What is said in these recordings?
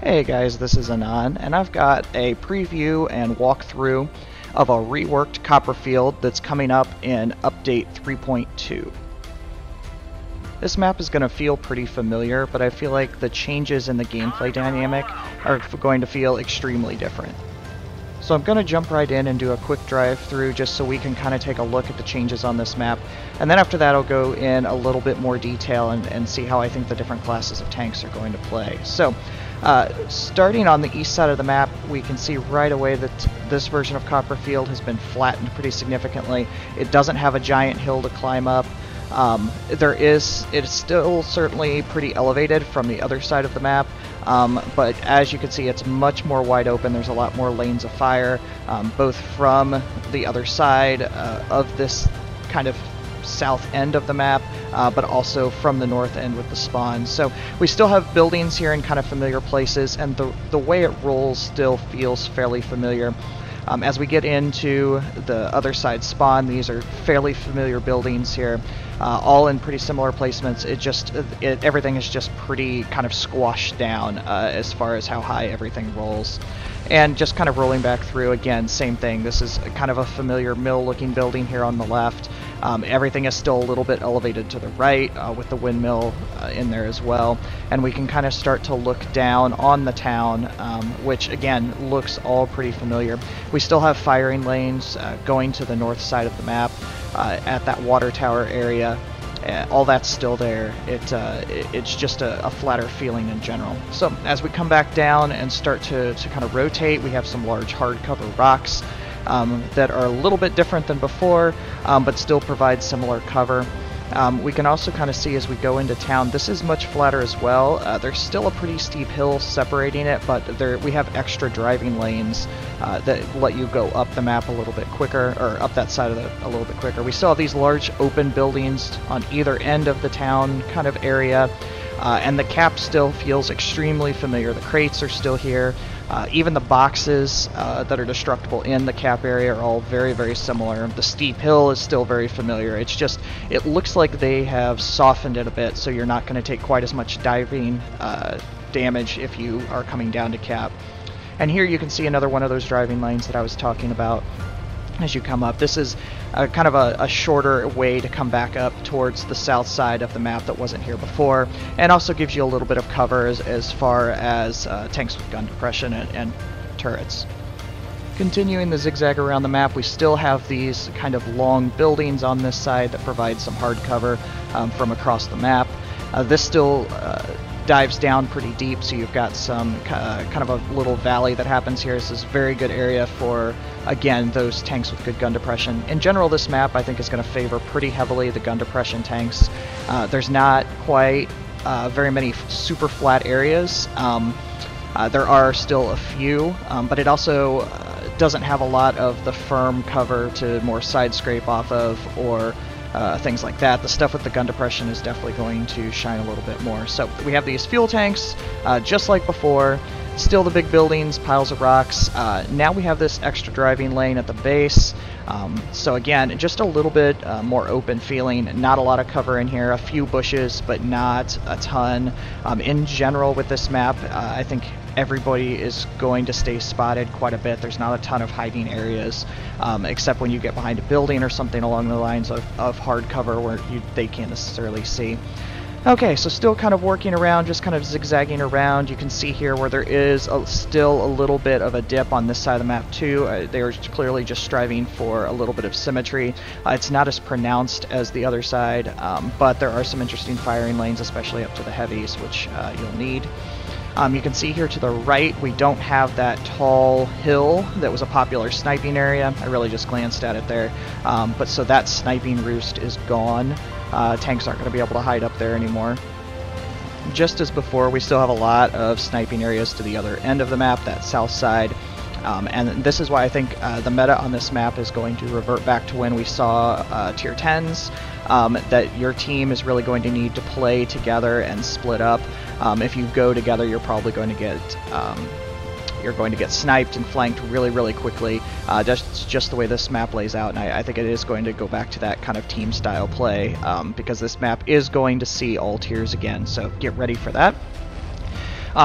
Hey guys, this is Anon, and I've got a preview and walkthrough of a reworked Copperfield that's coming up in Update 3.2. This map is going to feel pretty familiar, but I feel like the changes in the gameplay dynamic are going to feel extremely different. So I'm going to jump right in and do a quick drive through just so we can kind of take a look at the changes on this map, and then after that I'll go in a little bit more detail and see how I think the different classes of tanks are going to play. So starting on the east side of the map, we can see right away that this version of Copperfield has been flattened pretty significantly. It doesn't have a giant hill to climb up. It's still certainly pretty elevated from the other side of the map, but as you can see, it's much more wide open. There's a lot more lanes of fire, both from the other side of this kind of south end of the map, but also from the north end with the spawn. So we still have buildings here in kind of familiar places, and the way it rolls still feels fairly familiar. As we get into the other side spawn, these are fairly familiar buildings here, all in pretty similar placements. Everything is just pretty kind of squashed down as far as how high everything rolls. And just kind of rolling back through, again, same thing. This is kind of a familiar mill-looking building here on the left. Everything is still a little bit elevated to the right, with the windmill in there as well. And we can kind of start to look down on the town, which again looks all pretty familiar. We still have firing lanes going to the north side of the map at that water tower area. All that's still there. It's just a flatter feeling in general. So as we come back down and start to kind of rotate, we have some large hardcover rocks that are a little bit different than before, but still provide similar cover. We can also kind of see as we go into town, this is much flatter as well. There's still a pretty steep hill separating it, but we have extra driving lanes that let you go up the map a little bit quicker, or up that side of a little bit quicker. We still have these large open buildings on either end of the town kind of area, and the cap still feels extremely familiar. The crates are still here. Even the boxes that are destructible in the cap area are all very, very similar. The steep hill is still very familiar. It's just, it looks like they have softened it a bit, so you're not going to take quite as much diving damage if you are coming down to cap. And here you can see another one of those driving lanes that I was talking about as you come up. This is kind of a shorter way to come back up towards the south side of the map that wasn't here before, and also gives you a little bit of cover as far as tanks with gun depression and turrets. Continuing the zigzag around the map, we still have these kind of long buildings on this side that provide some hard cover from across the map. This still dives down pretty deep, so you've got some kind of a little valley that happens here. This is a very good area for, again, those tanks with good gun depression. In general, this map I think is going to favor pretty heavily the gun depression tanks. There's not quite very many super flat areas. There are still a few, but it also doesn't have a lot of the firm cover to more side scrape off of, or things like that. The stuff with the gun depression is definitely going to shine a little bit more. So we have these fuel tanks, just like before, still the big buildings, piles of rocks. Now we have this extra driving lane at the base. So again, just a little bit more open feeling, not a lot of cover in here, a few bushes, but not a ton. In general with this map, I think everybody is going to stay spotted quite a bit. There's not a ton of hiding areas, except when you get behind a building or something along the lines of hard cover where they can't necessarily see. Okay, so still kind of working around, just kind of zigzagging around. You can see here where there is still a little bit of a dip on this side of the map too. They're clearly just striving for a little bit of symmetry. It's not as pronounced as the other side, but there are some interesting firing lanes, especially up to the heavies, which you'll need. You can see here to the right, we don't have that tall hill that was a popular sniping area. I really just glanced at it there. But so that sniping roost is gone. Tanks aren't going to be able to hide up there anymore. Just as before, we still have a lot of sniping areas to the other end of the map, that south side. And this is why I think the meta on this map is going to revert back to when we saw tier 10s, that your team is really going to need to play together and split up. If you go together, you're probably going to get sniped and flanked really, really quickly. That's just the way this map lays out, and I think it is going to go back to that kind of team style play, because this map is going to see all tiers again, so get ready for that.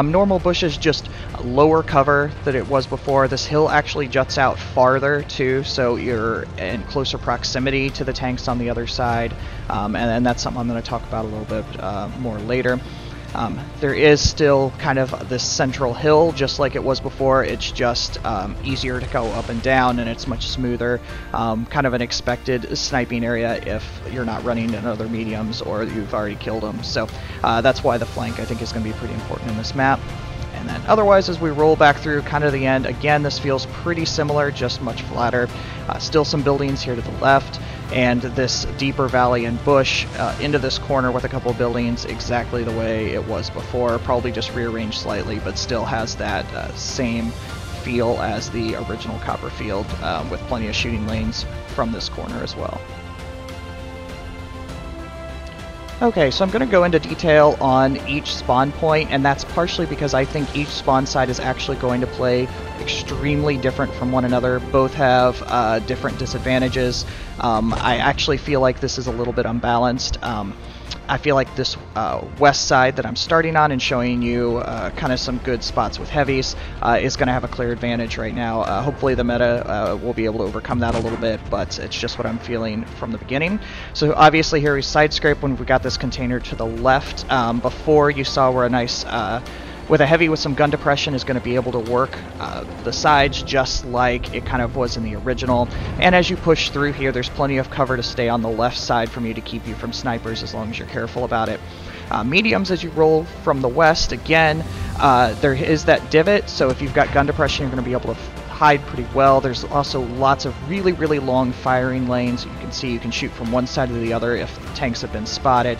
Normal bush is just lower cover than it was before. This hill actually juts out farther too, so you're in closer proximity to the tanks on the other side, and that's something I'm going to talk about a little bit more later. There is still kind of this central hill, just like it was before. It's just easier to go up and down, and it's much smoother. Kind of an expected sniping area if you're not running in other mediums or you've already killed them. So that's why the flank, I think, is going to be pretty important in this map. And then otherwise, as we roll back through kind of the end, again, this feels pretty similar, just much flatter. Still some buildings here to the left, and this deeper valley and bush into this corner with a couple of buildings exactly the way it was before, probably just rearranged slightly, but still has that same feel as the original Copperfield, with plenty of shooting lanes from this corner as well. Okay, so I'm going to go into detail on each spawn point, and that's partially because I think each spawn side is actually going to play extremely different from one another. Both have different disadvantages. I actually feel like this is a little bit unbalanced. I feel like this west side that I'm starting on and showing you kind of some good spots with heavies is going to have a clear advantage right now. Hopefully the meta will be able to overcome that a little bit, but it's just what I'm feeling from the beginning. So obviously here we side scrape when we got this container to the left. Before you saw where a nice with a heavy with some gun depression is going to be able to work the sides just like it kind of was in the original. And as you push through here, there's plenty of cover to stay on the left side from you to keep you from snipers as long as you're careful about it. Mediums, as you roll from the west, again, there is that divot, so if you've got gun depression, you're going to be able to hide pretty well. There's also lots of really, really long firing lanes. You can see you can shoot from one side to the other if tanks have been spotted.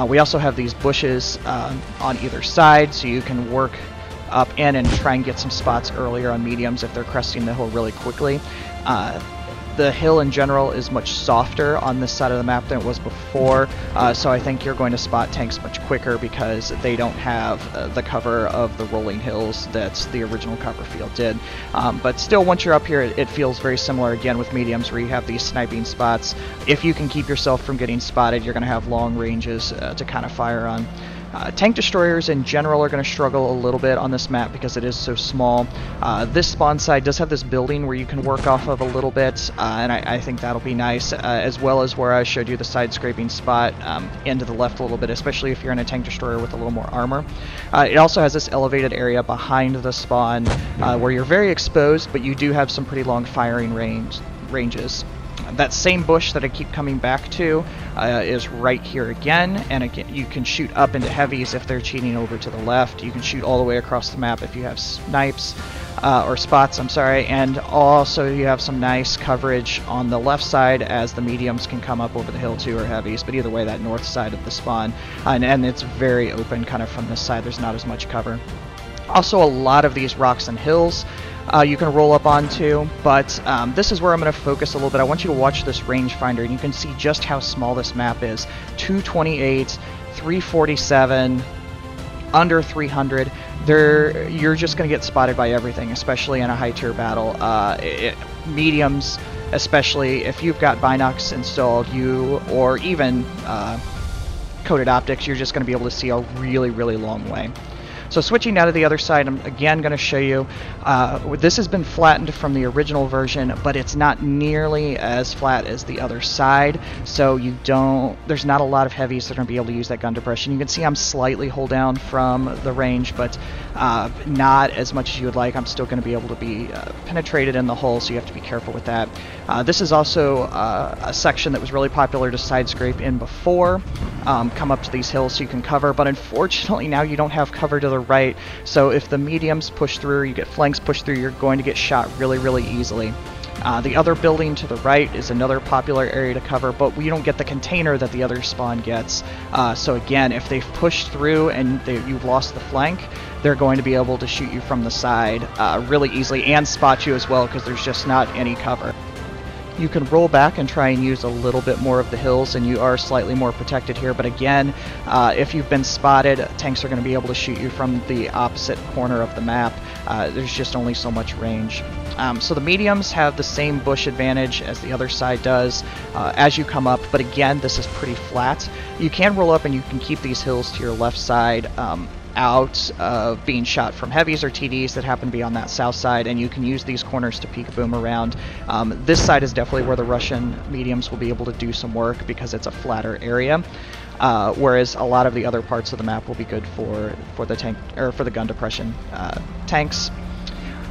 We also have these bushes on either side, so you can work up in and try and get some spots earlier on mediums if they're cresting the hill really quickly. The hill in general is much softer on this side of the map than it was before, so I think you're going to spot tanks much quicker because they don't have the cover of the rolling hills that the original Copperfield did. But still, once you're up here, it feels very similar again with mediums where you have these sniping spots. If you can keep yourself from getting spotted, you're going to have long ranges to kind of fire on. Tank destroyers in general are going to struggle a little bit on this map because it is so small. This spawn side does have this building where you can work off of a little bit, and I think that'll be nice, as well as where I showed you the side scraping spot into the left a little bit, especially if you're in a tank destroyer with a little more armor. It also has this elevated area behind the spawn where you're very exposed, but you do have some pretty long firing ranges. That same bush that I keep coming back to is right here again, and again, you can shoot up into heavies if they're cheating over to the left. You can shoot all the way across the map if you have snipes, or spots, I'm sorry, and also you have some nice coverage on the left side as the mediums can come up over the hill too, or heavies, but either way, that north side of the spawn, and it's very open kind of from this side. There's not as much cover. Also, a lot of these rocks and hills you can roll up onto, but this is where I'm going to focus a little bit. I want you to watch this rangefinder, and you can see just how small this map is. 228, 347, under 300. You're just going to get spotted by everything, especially in a high tier battle. Mediums, especially if you've got binocs installed, or even coated optics, you're just going to be able to see a really, really long way. So switching out of the other side, I'm again going to show you, this has been flattened from the original version, but it's not nearly as flat as the other side, so there's not a lot of heavies that are going to be able to use that gun depression. You can see I'm slightly hull down from the range, but not as much as you would like. I'm still going to be able to be penetrated in the hull, so you have to be careful with that. This is also a section that was really popular to side scrape in before. Come up to these hills so you can cover, but unfortunately now you don't have cover to the right, so if the mediums push through, you get flanks push through, you're going to get shot really, really easily. The other building to the right is another popular area to cover, but we don't get the container that the other spawn gets. So again, if they've pushed through and you've lost the flank, they're going to be able to shoot you from the side really easily and spot you as well because there's just not any cover. You can roll back and try and use a little bit more of the hills, and you are slightly more protected here, but again, if you've been spotted, tanks are going to be able to shoot you from the opposite corner of the map. There's just only so much range. So the mediums have the same bush advantage as the other side does as you come up, but again, this is pretty flat. You can roll up and you can keep these hills to your left side. out of being shot from heavies or TDs that happen to be on that south side, and you can use these corners to peek-a-boom around. This side is definitely where the Russian mediums will be able to do some work because it's a flatter area, whereas a lot of the other parts of the map will be good for the tank or for the gun depression tanks.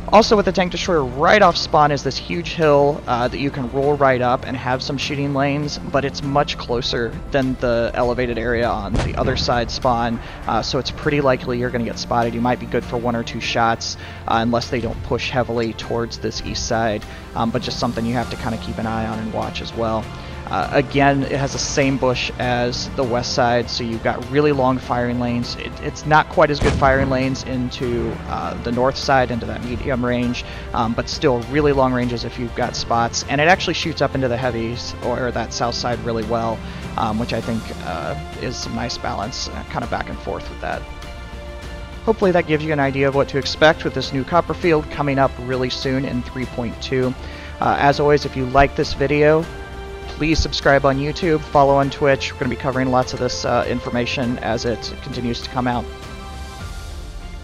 Also with the tank destroyer, right off spawn is this huge hill that you can roll right up and have some shooting lanes, but it's much closer than the elevated area on the other side spawn, so it's pretty likely you're going to get spotted. You might be good for 1 or 2 shots unless they don't push heavily towards this east side, but just something you have to kind of keep an eye on and watch as well. Again, it has the same bush as the west side, so you've got really long firing lanes. It's not quite as good firing lanes into the north side, into that medium range, but still really long ranges if you've got spots. And it actually shoots up into the heavies, or that south side, really well, which I think is some nice balance, kind of back and forth with that. Hopefully that gives you an idea of what to expect with this new Copperfield coming up really soon in 3.2. As always, if you like this video, please subscribe on YouTube, follow on Twitch. We're going to be covering lots of this information as it continues to come out.